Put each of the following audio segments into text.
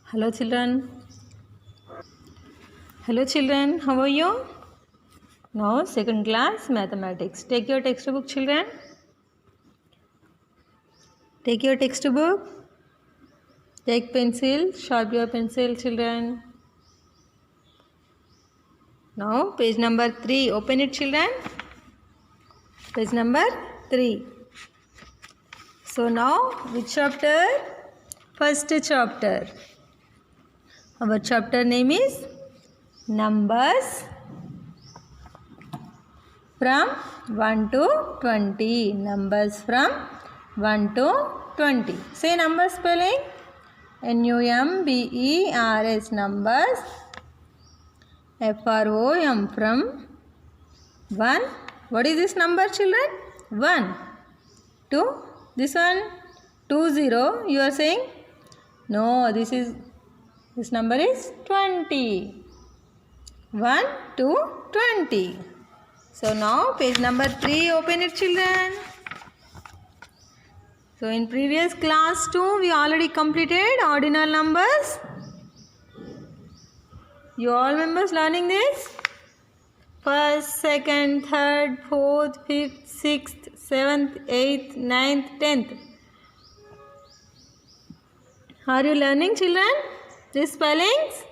Hello children. Hello children, how are you? Now second class mathematics. Take your textbook children. Take your textbook. Take pencil, sharp your pencil children. Now page number 3. Open it children. Page number 3. So now which chapter? First chapter. Our chapter name is Numbers from 1 to 20. Numbers from 1 to 20. Say number spelling. Numbers. Numbers. From from 1. What is this number children? 1. 2. This one 20. You are saying? No, this number is 20. 1 to 20. So now page number 3, open it children. So in previous class 2 we already completed ordinal numbers. You all members learning this? First, second, third, fourth, fifth, sixth, seventh, eighth, ninth, 10th. Are you learning children these spellings?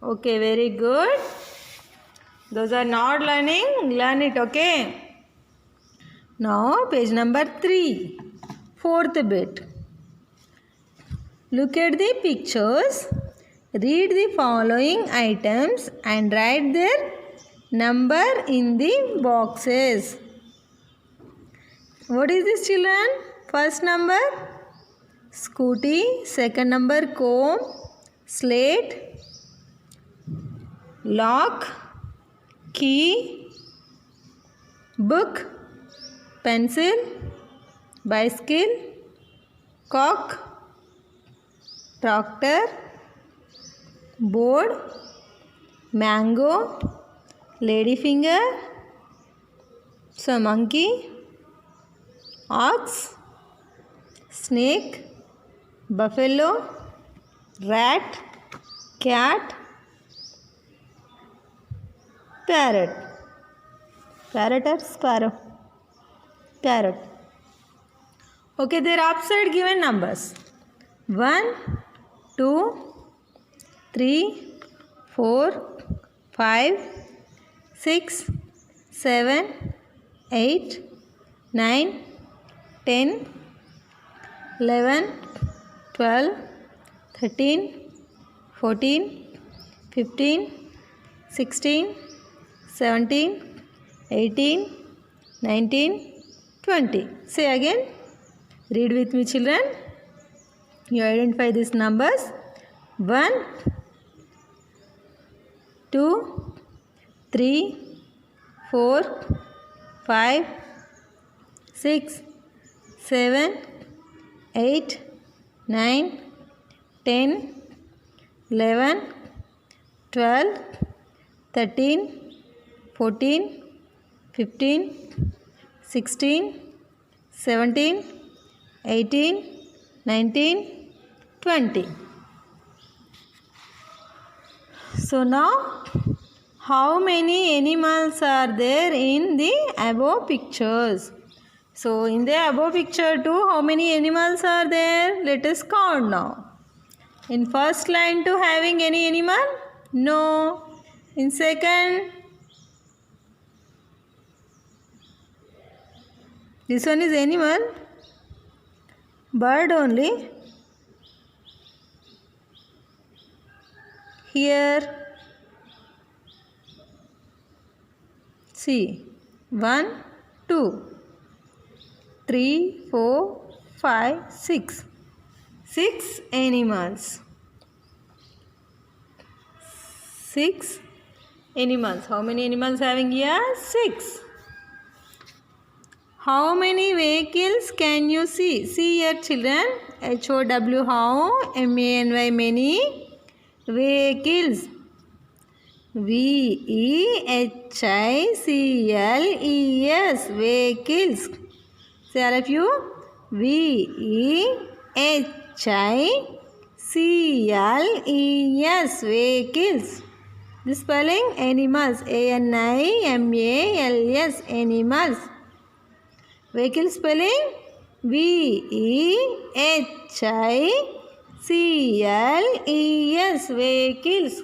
Okay, very good. Those are not learning, learn it, okay? Now page number 3, fourth bit. Look at the pictures, read the following items and write their number in the boxes. What is this children? First number scooty, second number comb, slate, lock, key, book, pencil, bicycle, cock, tractor, board, mango, ladyfinger, so monkey, ox, snake, buffalo, rat, cat, parrot. Parrot or sparrow? Parrot. Okay, they are upside given numbers. 1, 2, 3, 4, 5, 6, 7, 8, 9, 10, 11, 12, 13, 14, 15, 16, 17, 18, 19, 20. Say again. Read with me children. You identify these numbers. 1, 2, 3, 4, 5, 6, 7, 8, 9, 10, 11, 12, 13, 14, 15, 16, 17, 18, 19, 20. So now, how many animals are there in the above pictures? So in the above picture too, how many animals are there? Let us count now. In first line too, having any animal? No. In second, this one is animal, bird only. Here, see, 1, 2, 3, 4, 5, 6. 6 animals. 6 animals. How many animals having here? 6. How many vehicles can you see? See here children. HOW, how? MANY, many. Vehicles. VEHICLES. Vehicles. Say all of you. VEHICLES. CLES, vehicles. The spelling animals, ANIMALS, animals. Vehicle spelling VEHICLES, vehicles.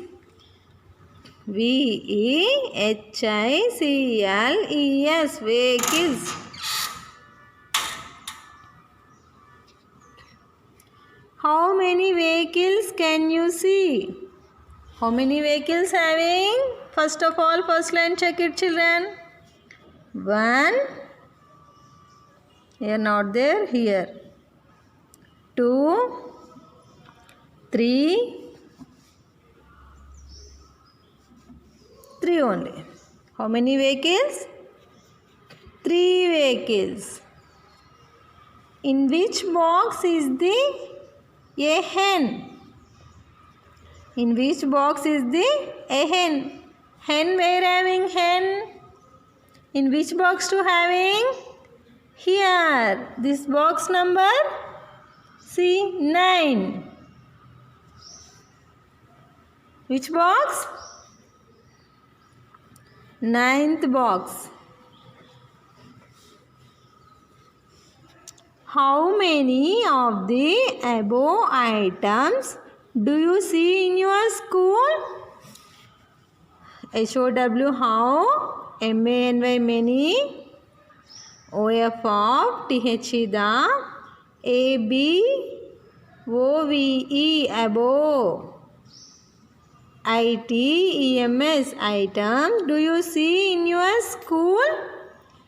VEHICLES, vehicles. How many vehicles can you see? How many vehicles having? First of all, first line, check it, children. 1. Here, not there, here. 2, 3. 3 only. How many vehicles? 3 vehicles. In which box is a hen? In which box is a hen? Hen, where having hen? In which box to having? Here. This box number? See, 9. Which box? 9th box. How many of the above items do you see in your school? HOW, how? MANY, many. OF, of. THE, the. ABOVE, above. ITEMS, item. Do you see in your school?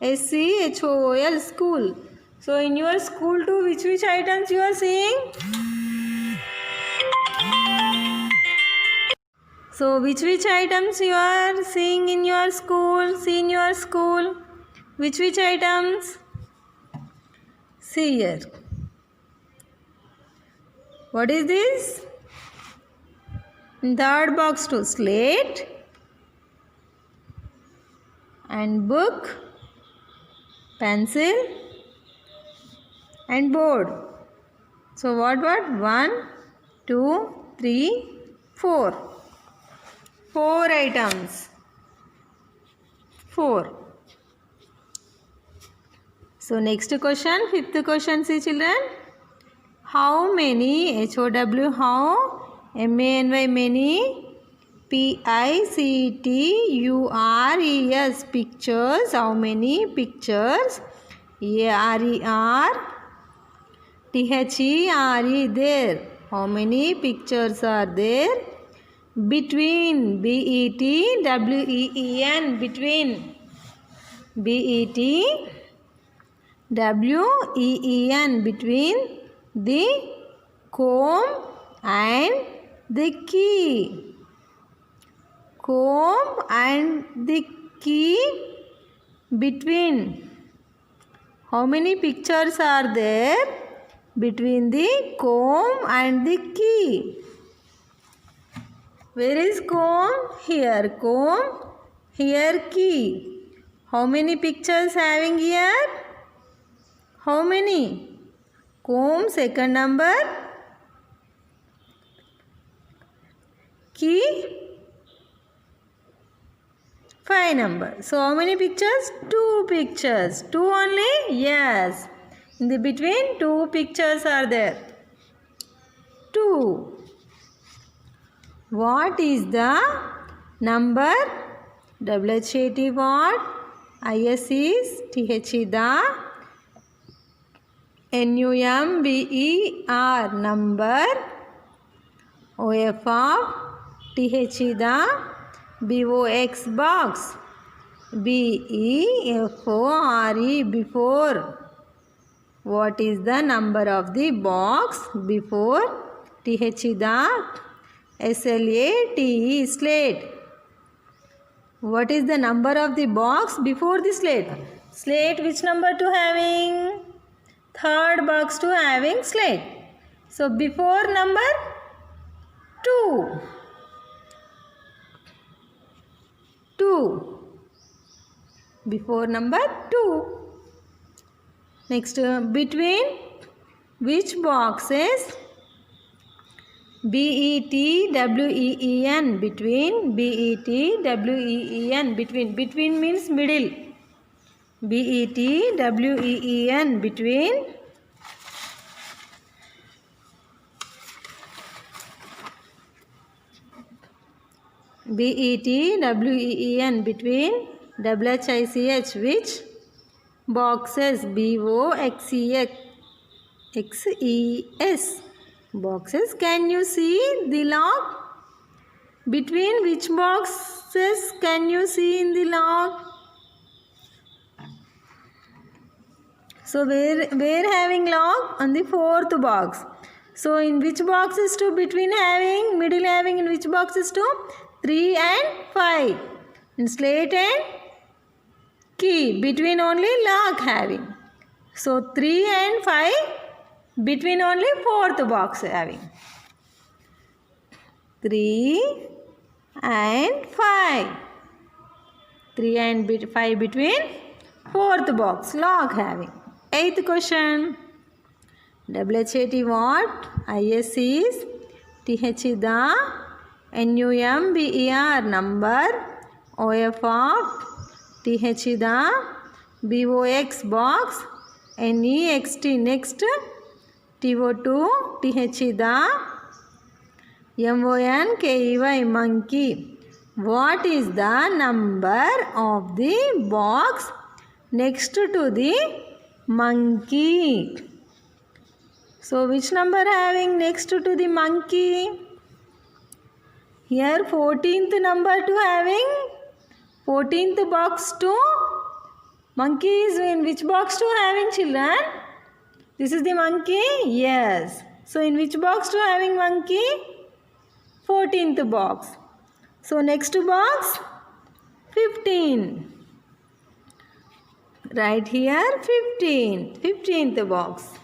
SCHOOL, school. So in your school too, which items you are seeing? So which items you are seeing in your school? See in your school. Which items? See here. What is this? In third box too, slate and book, pencil and board. So what? 1, 2, 3, 4. 4 items. 4. So next question, 5th question, see children. How many? HOW, how? MANY, many. PICTURES, pictures. How many pictures? ARER, THERE, there. How many pictures are there? Between, BETWEEN, between. BETWEEN, between the comb and the key. Comb and the key, between. How many pictures are there between the comb and the key? Where is comb? Here comb, here key. How many pictures having here? How many? Comb, second number. Key, 5 number. So how many pictures? 2 pictures. 2 only? Yes. In the between 2 pictures are there. 2. What is the number? WHAT, what? IS is THE, the. NUMBER, number. OF, of. THE, the. BOX, box. BEFORE, before. What is the number of the box before? THE, the. SLATE, slate. What is the number of the box before the slate? Slate, which number to having? Third box to having slate. So before number 2. 2. Before number 2. Next, between which boxes? B-E-T-W-E-E-N, between. B-E-T-W-E-E-N, between. Between means middle. B-E-T-W-E-E-N, between. B-E-T-W-E-E-N, between. W-H-I-C-H, which? Boxes. B-O-X-E-X-E-S, boxes. Can you see the log? Between which boxes can you see in the log? So where having log? On the fourth box. So in which boxes to? Between having, middle having, in which boxes to? 3 and 5. In slate and key, between only log having. So 3 and 5, between only fourth box having. 3 and 5. 3 and 5 between fourth box, log having. Eighth question. WH-80 what? IS is, TH is the, NUMBER number, OF of, TH is the, BOX box, NEXT next, TO2, TH is the, MONKEY monkey. What is the number of the box next to the monkey? So which number having next to the monkey? Here 14th number to having, 14th box to monkey is in which box to having, children? This is the monkey? Yes. So in which box to having monkey? 14th box. So next box 15. Right here 15th box.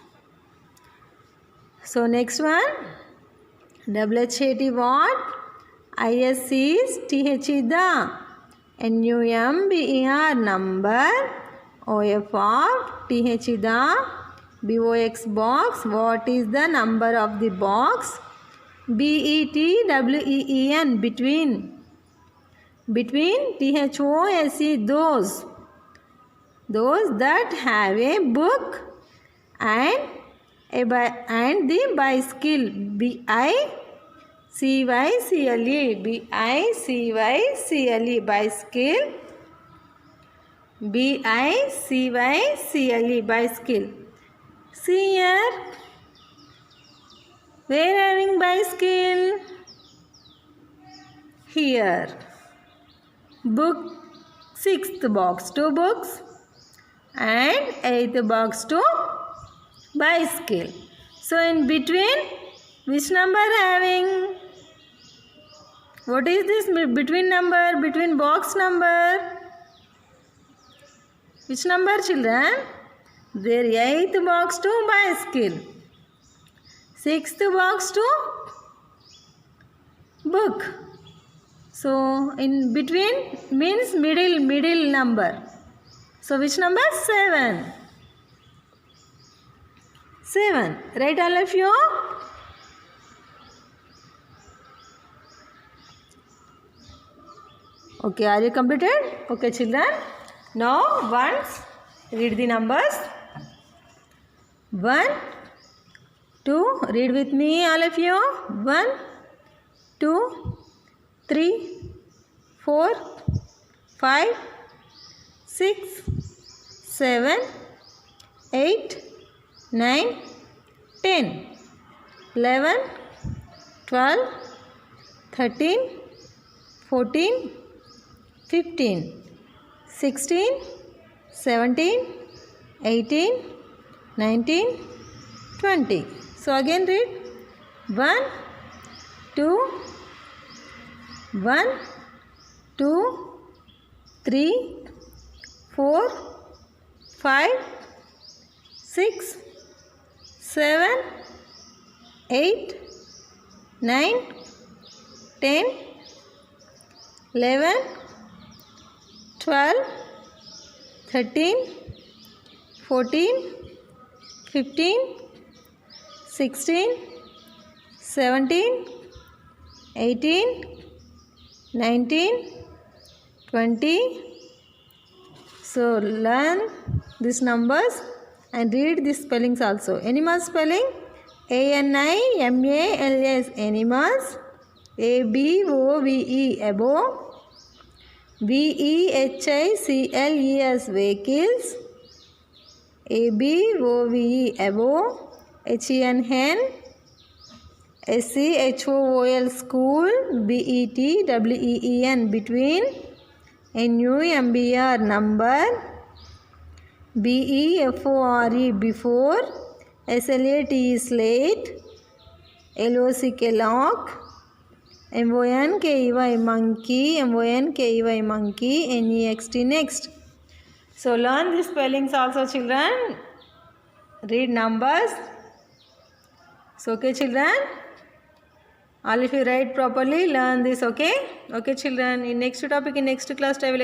So next one, WH-80 what? IS is, TH is the, NUMBER number, OF of, TH is the, BOX box. What is the number of the box? BETWEEN, between. Between, THOSE, those. Those that have a book and the bicycle. BICYCLE, BICYCLE, bicycle. BICYCLE, bicycle. See here. Where having bicycle? Here. Book 6th box, 2 books. And 8th box to bicycle. So in between, which number having? What is this between number? Between box number? Which number, children? There 8th box to bicycle. 6th box to book. So in between means middle number. So which number? 7. 7. Right, all of you? Okay, are you completed? Okay, children. Now once read the numbers. 1, 2. Read with me, all of you. 1, 2, 3, 4, 5, 6, 7, 8, 9, 10, 11, 12, 13, 14, 15, 16, 17, 18, 19, 20. So again read. 1, 2, 1, 2, 3, 4, 5, 6, 7, 8, 9, 10, 11, 12, 13, 14, 15, 16, 17, 18, 19, 20. So learn these numbers and read these spellings also. Animal spelling: ANIMALS, animals. ABOVE, above. VEHICLES, vehicles. ABOVE, above. HEN, hen. SCHOOL, school. BETWEEN, between. NUMBR, number. BEFORE, before. SLATE, slate. LOCK, lock. MONKEY, monkey. MONKEY, monkey. NEXT, next. So learn these spellings also, children. Read numbers. So okay, children. All if you write properly, learn this. Okay children. In next topic, in next class I will